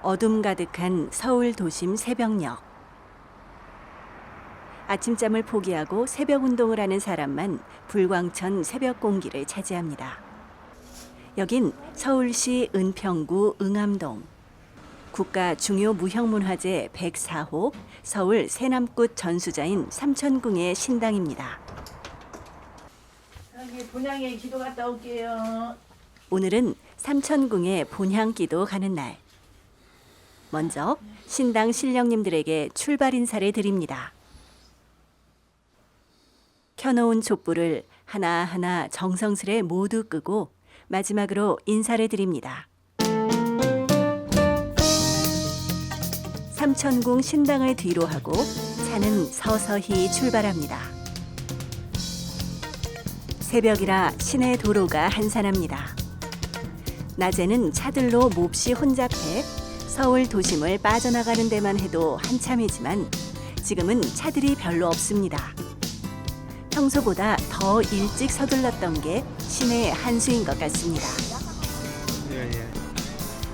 어둠 가득한 서울 도심 새벽녘. 아침잠을 포기하고 새벽 운동을 하는 사람만 불광천 새벽 공기를 차지합니다. 여긴 서울시 은평구 응암동. 국가 중요 무형문화재 104호 서울 새남굿 전수자인 삼천궁의 신당입니다. 여기 본향에 기도 갔다 올게요. 오늘은 삼천궁에 본향기도 가는 날. 먼저 신당 신령님들에게 출발 인사를 드립니다. 켜놓은 촛불을 하나하나 정성스레 모두 끄고 마지막으로 인사를 드립니다. 삼천궁 신당을 뒤로 하고 차는 서서히 출발합니다. 새벽이라 시내 도로가 한산합니다. 낮에는 차들로 몹시 혼잡해 서울 도심을 빠져나가는 데만 해도 한참이지만 지금은 차들이 별로 없습니다. 평소보다 더 일찍 서둘렀던 게 신의 한수인 것 같습니다.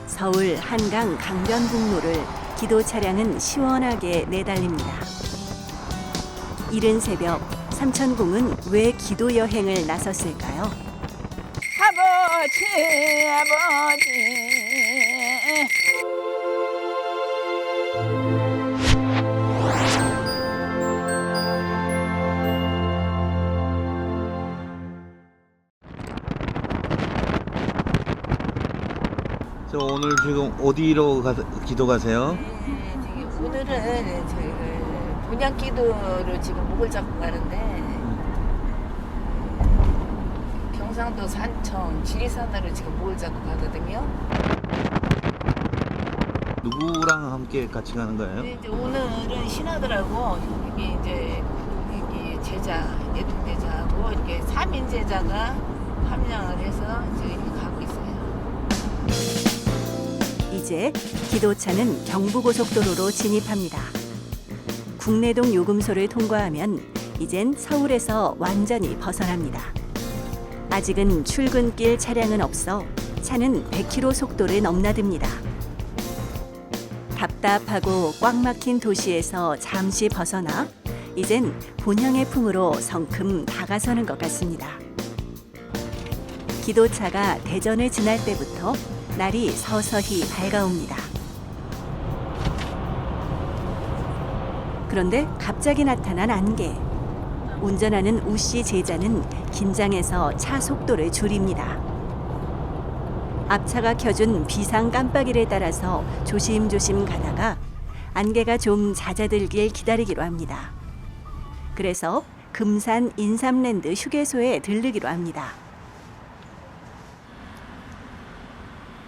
서울 한강 강변북로를 기도 차량은 시원하게 내달립니다. 이른 새벽 삼천궁은 왜 기도 여행을 나섰을까요? 아버지. 저 오늘 지금 어디로 기도 가세요? 오늘은 저희가 본향기도로 지금 목을 잡고 가는데 경상도 산청 지리산으로 지금 목을 잡고 가거든요. 누구랑 함께 같이 가는 거예요? 근데 이제 오늘은 신하들하고 여기 이제 여기 제자 예통 제자하고 이렇게 3인 제자가 함량을 해서 이제 이렇게 가고 있어요. 이제 기도차는 경부고속도로로 진입합니다. 국내동 요금소를 통과하면 이젠 서울에서 완전히 벗어납니다. 아직은 출근길 차량은 없어 차는 100km 속도를 넘나듭니다. 답답하고 꽉 막힌 도시에서 잠시 벗어나 이젠 본향의 품으로 성큼 다가서는 것 같습니다. 기도차가 대전을 지날 때부터 날이 서서히 밝아옵니다. 그런데 갑자기 나타난 안개. 운전하는 우씨 제자는 긴장해서 차 속도를 줄입니다. 앞차가 켜준 비상 깜빡이를 따라서 조심조심 가다가 안개가 좀 잦아들길 기다리기로 합니다. 그래서 금산 인삼랜드 휴게소에 들르기로 합니다.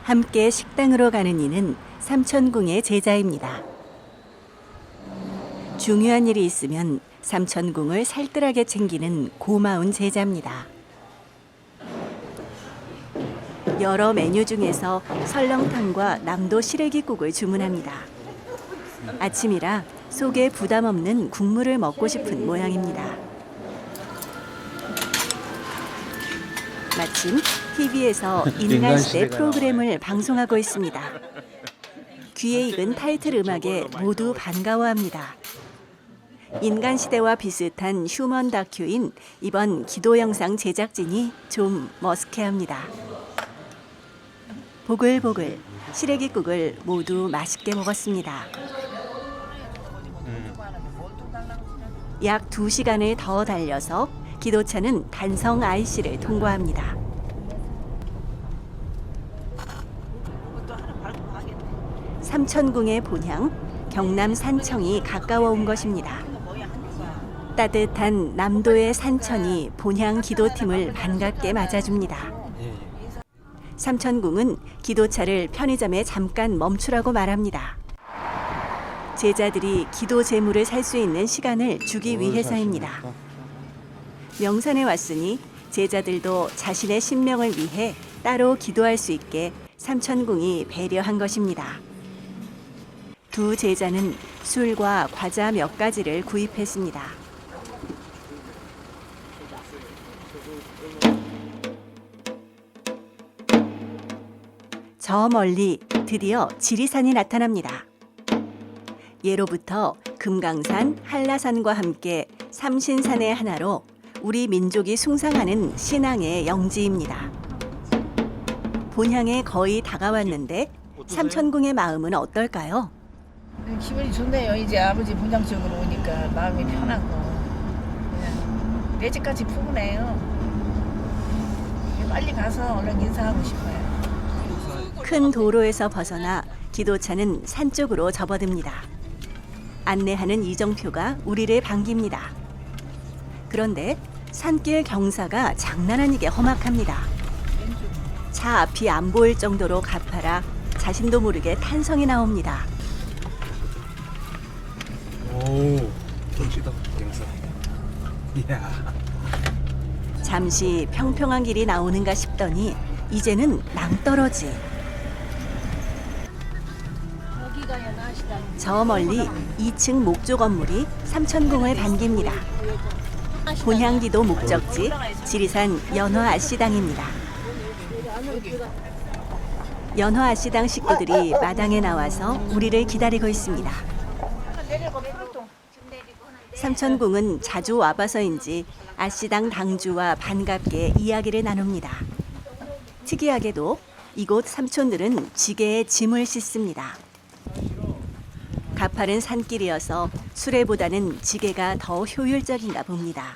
함께 식당으로 가는 이는 삼천궁의 제자입니다. 중요한 일이 있으면 삼천궁을 살뜰하게 챙기는 고마운 제자입니다. 여러 메뉴 중에서 설렁탕과 남도 시래기국을 주문합니다. 아침이라 속에 부담 없는 국물을 먹고 싶은 모양입니다. 마침 TV에서 인간시대 프로그램을 방송하고 있습니다. 귀에 익은 타이틀 음악에 모두 반가워합니다. 인간시대와 비슷한 휴먼 다큐인 이번 기도 영상 제작진이 좀 머쓱해합니다. 보글보글 시래기국을 모두 맛있게 먹었습니다. 약 2시간을 더 달려서 기도차는 단성 IC를 통과합니다. 삼천궁의 본향, 경남 산청이 가까워 온 것입니다. 따뜻한 남도의 산천이 본향 기도팀을 반갑게 맞아줍니다. 삼천궁은 기도차를 편의점에 잠깐 멈추라고 말합니다. 제자들이 기도 제물을 살 수 있는 시간을 주기 위해서입니다. 명산에 왔으니 제자들도 자신의 신명을 위해 따로 기도할 수 있게 삼천궁이 배려한 것입니다. 두 제자는 술과 과자 몇 가지를 구입했습니다. 저 멀리 드디어 지리산이 나타납니다. 예로부터 금강산, 한라산과 함께 삼신산의 하나로 우리 민족이 숭상하는 신앙의 영지입니다. 본향에 거의 다가왔는데 삼천궁의 마음은 어떨까요? 기분이 좋네요. 이제 아버지 본장 쪽으로 오니까 마음이 편하고 그냥 내 집까지 푸근해요. 빨리 가서 얼른 인사하고 싶어요. 큰 도로에서 벗어나 기도차는 산 쪽으로 접어듭니다. 안내하는 이정표가 우리를 반깁니다. 그런데 산길 경사가 장난 아니게 험악합니다. 차 앞이 안 보일 정도로 가파라 자신도 모르게 탄성이 나옵니다. 오, 멋지다, 경사. 이야. 잠시 평평한 길이 나오는가 싶더니 이제는 낭떠러지. 저 멀리 2층 목조 건물이 삼천궁을 반깁니다. 본향기도 목적지 지리산 연화아씨당입니다. 연화아씨당 식구들이 마당에 나와서 우리를 기다리고 있습니다. 삼천궁은 자주 와봐서인지 아씨당 당주와 반갑게 이야기를 나눕니다. 특이하게도 이곳 삼촌들은 지게에 짐을 싣습니다. 가파른 산길이어서 수레보다는 지게가 더 효율적인가 봅니다.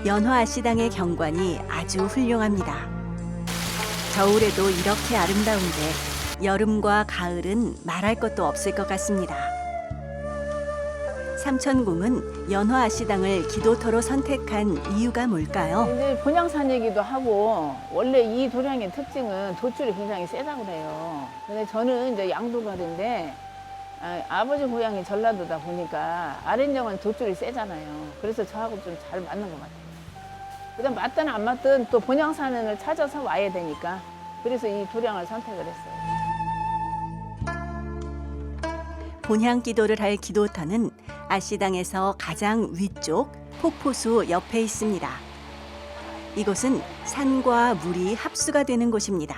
연화아씨당의 경관이 아주 훌륭합니다. 겨울에도 이렇게 아름다운데 여름과 가을은 말할 것도 없을 것 같습니다. 삼천궁은 연화아씨당을 기도터로 선택한 이유가 뭘까요? 이제 본향산이기도 하고 원래 이 도량의 특징은 돛줄이 굉장히 세다고 그래요. 근데 저는 이제 양도가인데 아버지 고향이 전라도다 보니까 아랫령은 돛줄이 세잖아요. 그래서 저하고 좀 잘 맞는 것 같아요. 그다음 맞든 안 맞든 또 본향산을 찾아서 와야 되니까 그래서 이 도량을 선택을 했어요. 본향 기도를 할 기도터는 아씨당에서 가장 위쪽 폭포수 옆에 있습니다. 이곳은 산과 물이 합수가 되는 곳입니다.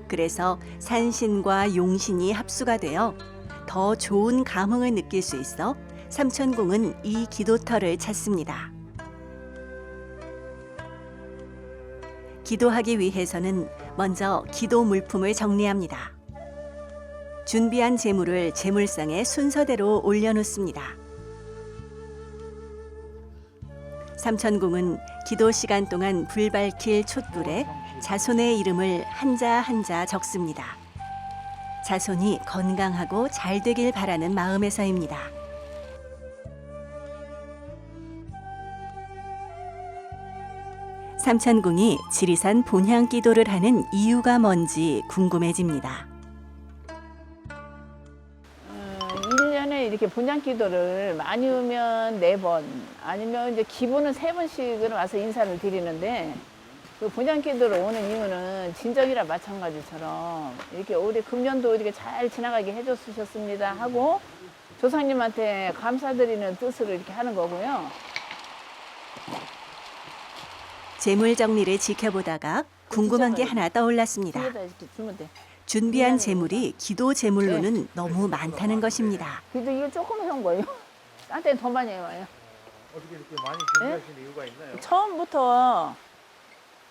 그래서 산신과 용신이 합수가 되어 더 좋은 감흥을 느낄 수 있어 삼천궁은 이 기도터를 찾습니다. 기도하기 위해서는 먼저 기도 물품을 정리합니다. 준비한 제물을 제물상에 순서대로 올려놓습니다. 삼천궁은 기도 시간 동안 불 밝힐 촛불에 자손의 이름을 한자 한자 적습니다. 자손이 건강하고 잘 되길 바라는 마음에서입니다. 삼천궁이 지리산 본향 기도를 하는 이유가 뭔지 궁금해집니다. 1년에 이렇게 본향 기도를 많이 오면 4번, 아니면 이제 기본은 3번씩은 와서 인사를 드리는데 그 본향 기도를 오는 이유는 진정이랑 마찬가지처럼 이렇게 올해 금년도 이렇게 잘 지나가게 해주셨습니다 하고 조상님한테 감사드리는 뜻으로 이렇게 하는 거고요. 제물 정리를 지켜보다가 궁금한 게 하나 떠올랐습니다. 뒤에다 이렇게 주면 돼. 준비한 제물이 기도 제물로는 너무 많다는 것입니다. 그래도 이게 조금 한 거예요. 딴 때는 더 많이 와요. 어떻게 이렇게 많이 준비하시는 이유가 있나요? 처음부터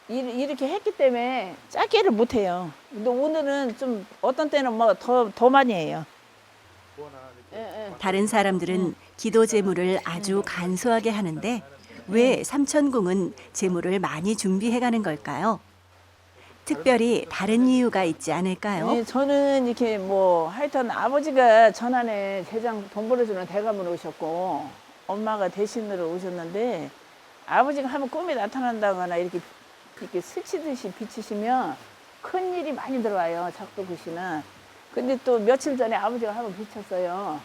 이렇게 했기 때문에 작게를 못 해요. 근데 오늘은 좀 어떤 때는 뭐 더 많이 해요. 다른 사람들은 기도 제물을 아주 간소하게 하는데 왜 삼천궁은 제물을 많이 준비해가는 걸까요? 특별히 다른 이유가 있지 않을까요? 네, 저는 이렇게 뭐 하여튼 아버지가 전안에 대장 돈 벌어주는 대감으로 오셨고 엄마가 대신으로 오셨는데 아버지가 한번 꿈에 나타난다거나 이렇게 스치듯이 비치시면 큰 일이 많이 들어와요. 작두굿이는. 근데 또 며칠 전에 아버지가 한번 비쳤어요.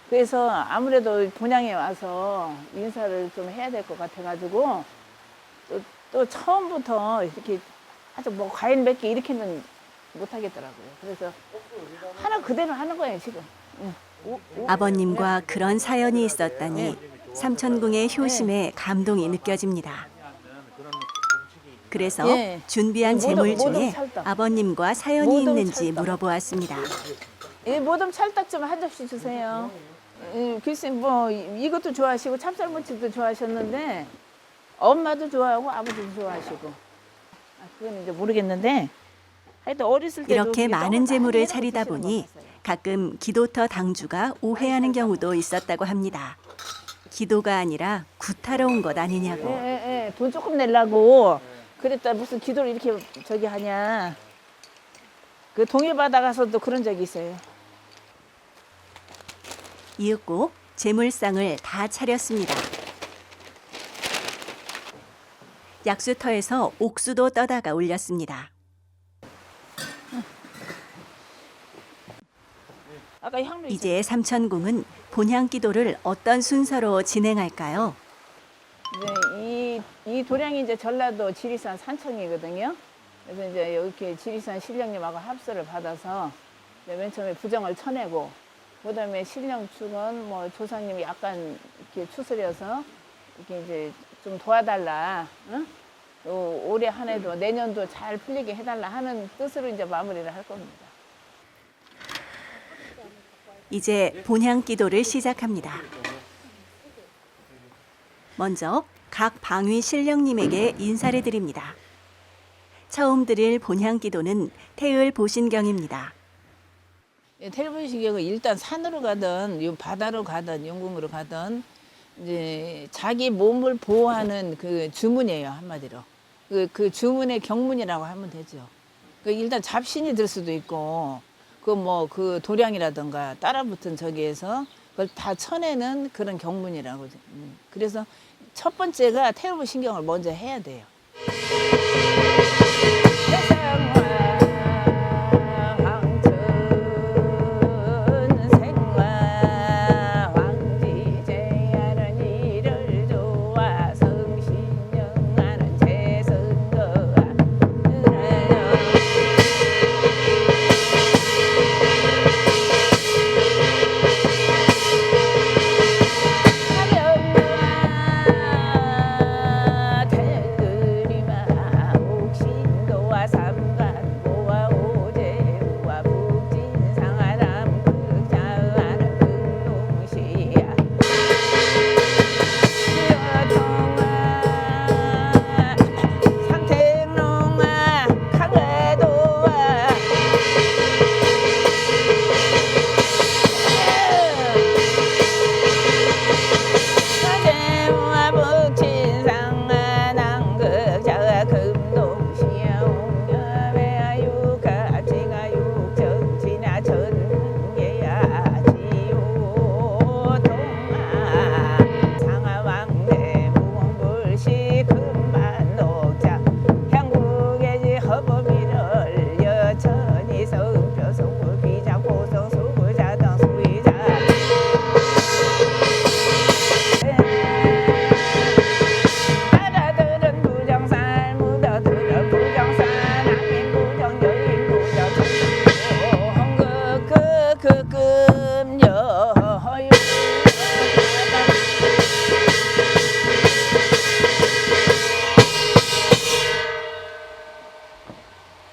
그래서 아무래도 본향에 와서 인사를 좀 해야 될 것 같아가지고 또 처음부터 이렇게 아주 뭐 과일 몇 개 이렇게는 못 하겠더라고요. 그래서 하나 그대로 하는 거예요 지금. 아버님과 그런 사연이 있었다니 삼천궁의 효심에 감동이 느껴집니다. 그래서 예. 준비한 모듬, 재물 모듬 중에 찰떡. 아버님과 사연이 모듬 있는지 찰떡. 물어보았습니다. 이 모듬 찰떡 좀 한 접시 주세요. 글쎄 뭐 이것도 좋아하시고 찹쌀무침도 좋아하셨는데 엄마도 좋아하고 아버지도 좋아하시고 그건 이제 모르겠는데 하여튼 어렸을 때도 이렇게 그게 많은 떡을 재물을 많이 차리다 해놓고 보니 드시는 것 같았어요. 가끔 기도터 당주가 오해하는 경우도 있었다고 합니다. 기도가 아니라 구타러 온 것 아니냐고. 예. 돈 조금 내려고 그랬다 무슨 기도를 이렇게 저기 하냐. 그 동해바다 가서도 그런 적이 있어요. 이윽고 재물상을 다 차렸습니다. 약수터에서 옥수도 떠다가 올렸습니다. 아까 향로 이제 삼천궁은 본향 기도를 어떤 순서로 진행할까요? 이제 이 도량이 이제 전라도 지리산 산청이거든요. 그래서 이제 이렇게 지리산 신령님하고 합서를 받아서 이제 맨 처음에 부정을 쳐내고, 그다음에 신령 측은 뭐 조상님이 약간 이렇게 추스려서 이렇게 이제 좀 도와달라, 응? 또 올해 한 해도 내년도 잘 풀리게 해달라 하는 뜻으로 이제 마무리를 할 겁니다. 이제 본향 기도를 시작합니다. 먼저 각 방위 신령님에게 인사를 드립니다. 처음 드릴 본향 기도는 태을 보신경입니다. 텔레비전경은 일단 산으로 가든 요 바다로 가든 영궁으로 가든 이제 자기 몸을 보호하는 그 주문이에요, 한마디로. 그 주문의 경문이라고 하면 되죠. 그 일단 잡신이 들 수도 있고 그 뭐 그 도량이라든가 따라붙은 저기에서 그걸 다 쳐내는 그런 경문이라고. 그래서 첫 번째가 태울부 신경을 먼저 해야 돼요.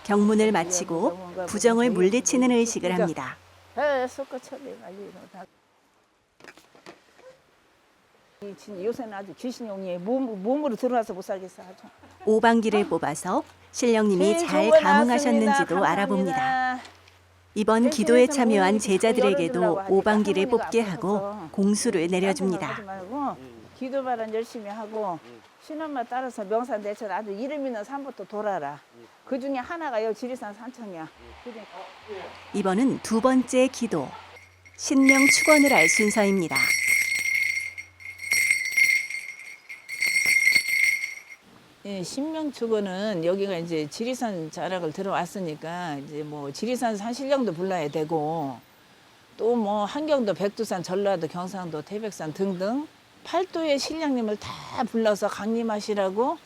경문을 마치고 부정을 물리치는 의식을 합니다. 요새는 아주 귀신용이 몸으로 들어와서 못 살겠어 아주. 오방기를 뽑아서 신령님이 잘 감응하셨는지도 알아봅니다. 이번 기도에 참여한 제자들에게도 오방기를 뽑게 하고 공수를 내려줍니다. 기도바람 열심히 하고 신엄마 따라서 명산 대천 아주 이름 있는 산부터 돌아라. 그 중에 하나가 여기 지리산 산청이야. 이번은 두 번째 기도, 신명 축원을 할 순서입니다. 예, 신명축원은 여기가 이제 지리산 자락을 들어왔으니까 이제 뭐 지리산 산신령도 불러야 되고 또 뭐 한경도, 백두산, 전라도, 경상도, 태백산 등등 팔도의 신령님을 다 불러서 강림하시라고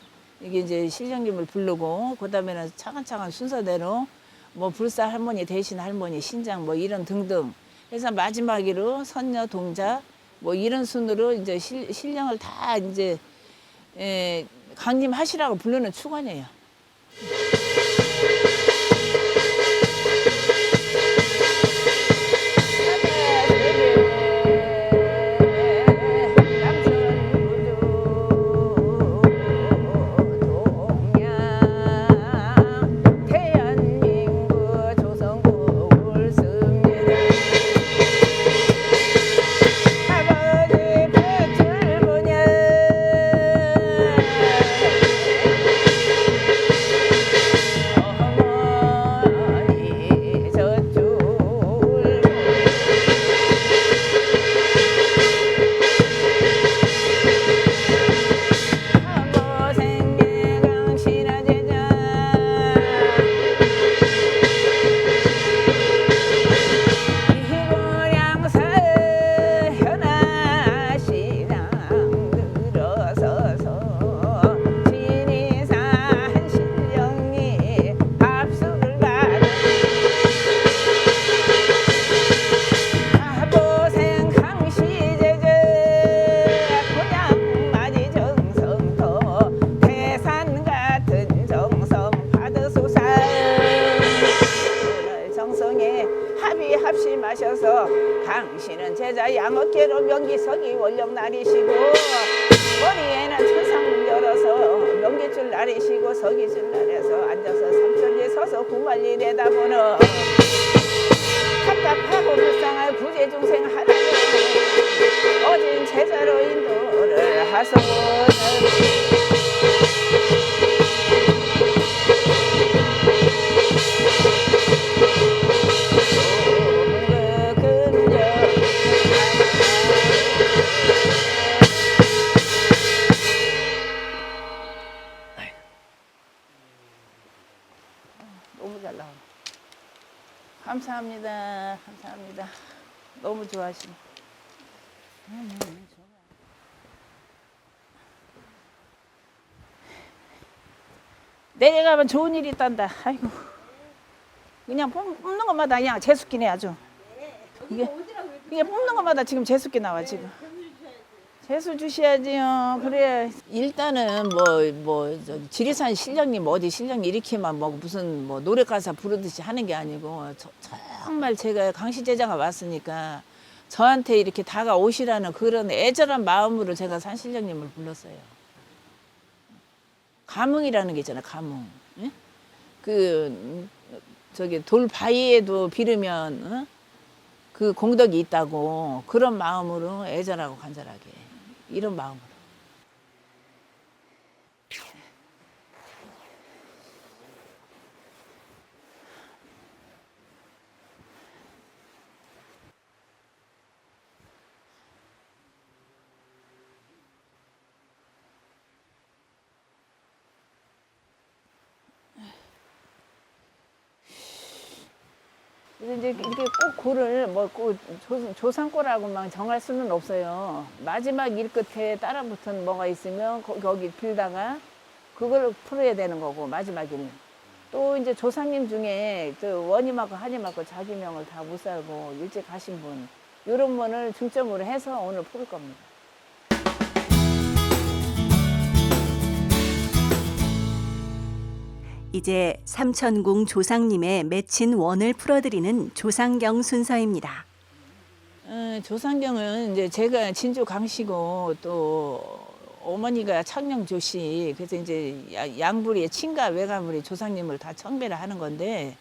이게 이제 신령님을 부르고 그다음에는 차근차근 순서대로 뭐 불사 할머니, 대신 할머니, 신장 뭐 이런 등등 해서 마지막으로 선녀, 동자 뭐 이런 순으로 이제 신령을 다 이제 강림하시라고 부르는 축원이에요. 날이시고 머리에는 천상문 열어서 명계줄 날이시고 서기줄 날에서 앉아서 삼천리에 서서 구만리 내다보는 답답하고 불쌍한 구제중생 하나님 어진 제자로 인도를 하소서. 너무 잘 나와. 감사합니다. 감사합니다. 너무 좋아하시네. 내려가면 좋은 일이 있단다. 아이고. 그냥 뽑는 것마다 그냥 재수끼네 아주. 이게 뽑는 것마다 지금 재수끼 나와 지금. 재수 주셔야지요. 그래. 일단은 지리산 실령님 어디 실령 이렇게만 무슨 노래 가사 부르듯이 하는 게 아니고 정말 제가 강시 제자가 왔으니까 저한테 이렇게 다가오시라는 그런 애절한 마음으로 제가 산실령님을 불렀어요. 감흥이라는 게 있잖아요. 감흥. 예? 돌 바위에도 비르면 그 공덕이 있다고 그런 마음으로 애절하고 간절하게 이런 마음으로. 이제 이렇게 꼭 고를 조상고라고만 정할 수는 없어요. 마지막 일 끝에 따라붙은 뭐가 있으면 거기 빌다가 그걸 풀어야 되는 거고 마지막 일. 또 이제 조상님 중에 원임하고 한임하고 자기명을 다 못 살고 일찍 가신 분 이런 분을 중점으로 해서 오늘 풀 겁니다. 이제 삼천궁 조상님의 맺힌 원을 풀어드리는 조상경 순서입니다. 조상경은 이제 제가 진주 강씨고 또 어머니가 창녕조씨 그래서 이제 양불의 친가 외가물이 조상님을 다 청배를 하는 건데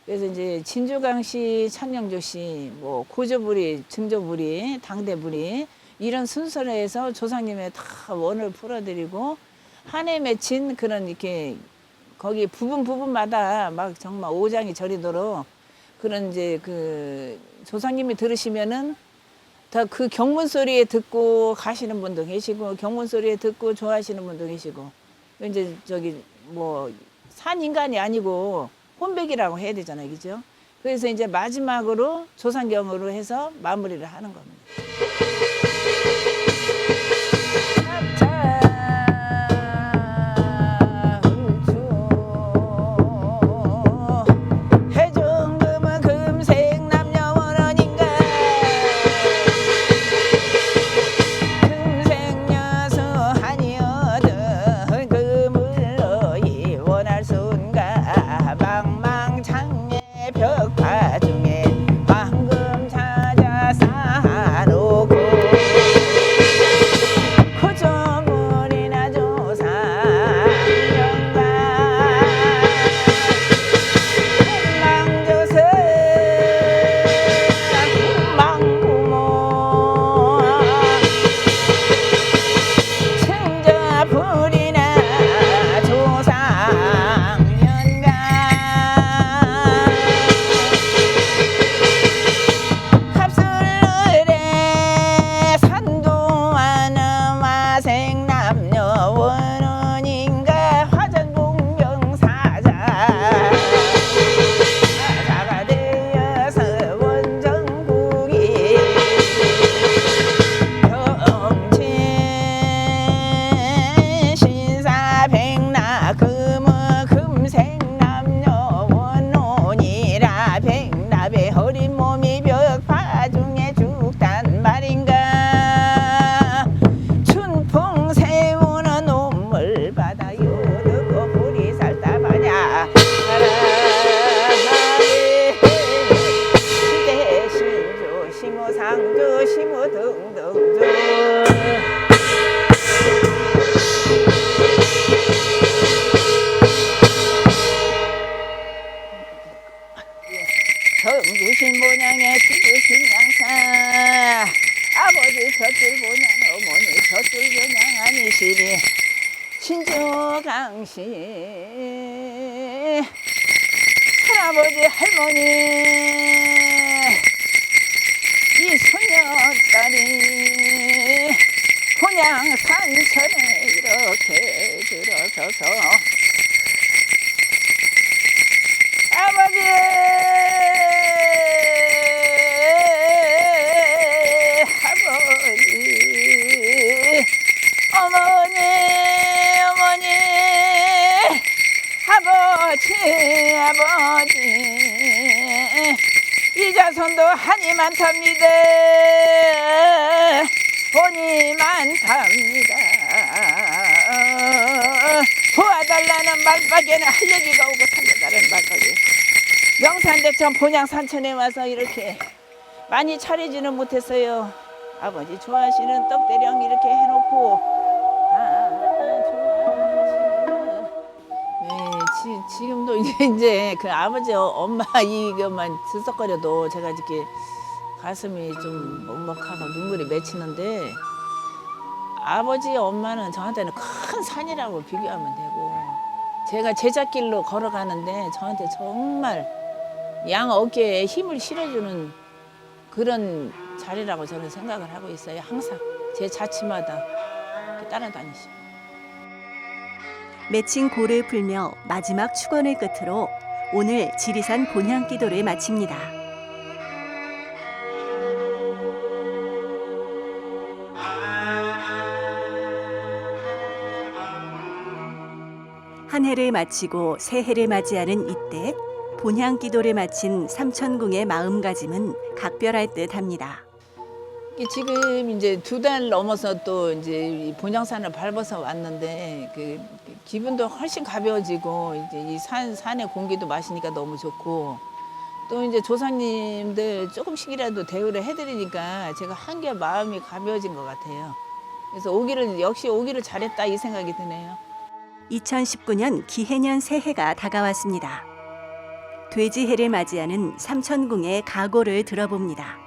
그래서 이제 진주강씨, 창녕조씨, 고조불이, 증조불이, 당대불이 이런 순서로 해서 조상님의 다 원을 풀어드리고 한 해 맺힌 그런 이렇게 거기 부분마다 막 정말 오장이 저리도록 그런 이제 그 조상님이 들으시면은 다 그 경문 소리에 듣고 가시는 분도 계시고 경문 소리에 듣고 좋아하시는 분도 계시고 이제 산 인간이 아니고 혼백이라고 해야 되잖아요, 그죠? 그래서 이제 마지막으로 조상경으로 해서 마무리를 하는 겁니다. 진실이 신주강씨 할아버지 할머니 이 소녀딸이 본향 산천에 이렇게 들어서서 아버지 아버지 어머니 어머니 아버지 아버지 이 자손도 한이 많답니다 본이 많답니다 도와달라는 말밖에는 할 얘기가 오고 살려달라는 말밖에 명산대천 본향산천에 와서 이렇게 많이 차리지는 못했어요. 아버지 좋아하시는 떡대령 이렇게 해놓고 좋아하시는 지금도 이제 그 아버지 엄마 이것만 들썩거려도 제가 이렇게 가슴이 좀 먹먹하고 눈물이 맺히는데 아버지 엄마는 저한테는 큰 산이라고 비교하면 되고 제가 제잣길로 걸어가는데 저한테 정말 양 어깨에 힘을 실어주는 그런 자리라고 저는 생각을 하고 있어요. 항상 제 자취마다 이렇게 따라다니시고. 맺힌 고를 풀며 마지막 축원을 끝으로 오늘 지리산 본향기도를 마칩니다. 한 해를 마치고 새해를 맞이하는 이때 본향기도를 마친 삼천궁의 마음가짐은 각별할 듯합니다. 지금 이제 2달 넘어서 또 이제 이 본향산을 밟아서 왔는데 그 기분도 훨씬 가벼워지고 이제 이 산의 공기도 마시니까 너무 좋고 또 이제 조상님들 조금씩이라도 대우를 해드리니까 제가 한결 마음이 가벼워진 것 같아요. 그래서 역시 오기를 잘했다 이 생각이 드네요. 2019년 기해년 새해가 다가왔습니다. 돼지해를 맞이하는 삼천궁의 각오를 들어봅니다.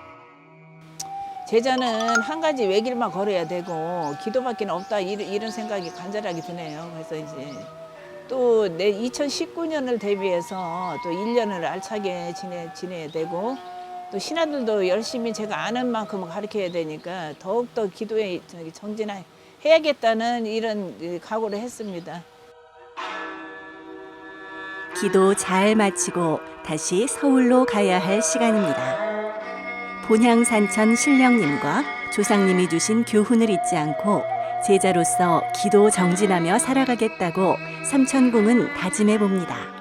제자는 한 가지 외길만 걸어야 되고 기도밖에 없다 이런 생각이 간절하게 드네요. 그래서 이제 또 내 2019년을 대비해서 또 1년을 알차게 지내야 되고 또 신하들도 열심히 제가 아는 만큼 가르쳐야 되니까 더욱더 기도에 정진해야겠다는 이런 각오를 했습니다. 기도 잘 마치고 다시 서울로 가야 할 시간입니다. 본향산천 신령님과 조상님이 주신 교훈을 잊지 않고 제자로서 기도 정진하며 살아가겠다고 삼천궁은 다짐해 봅니다.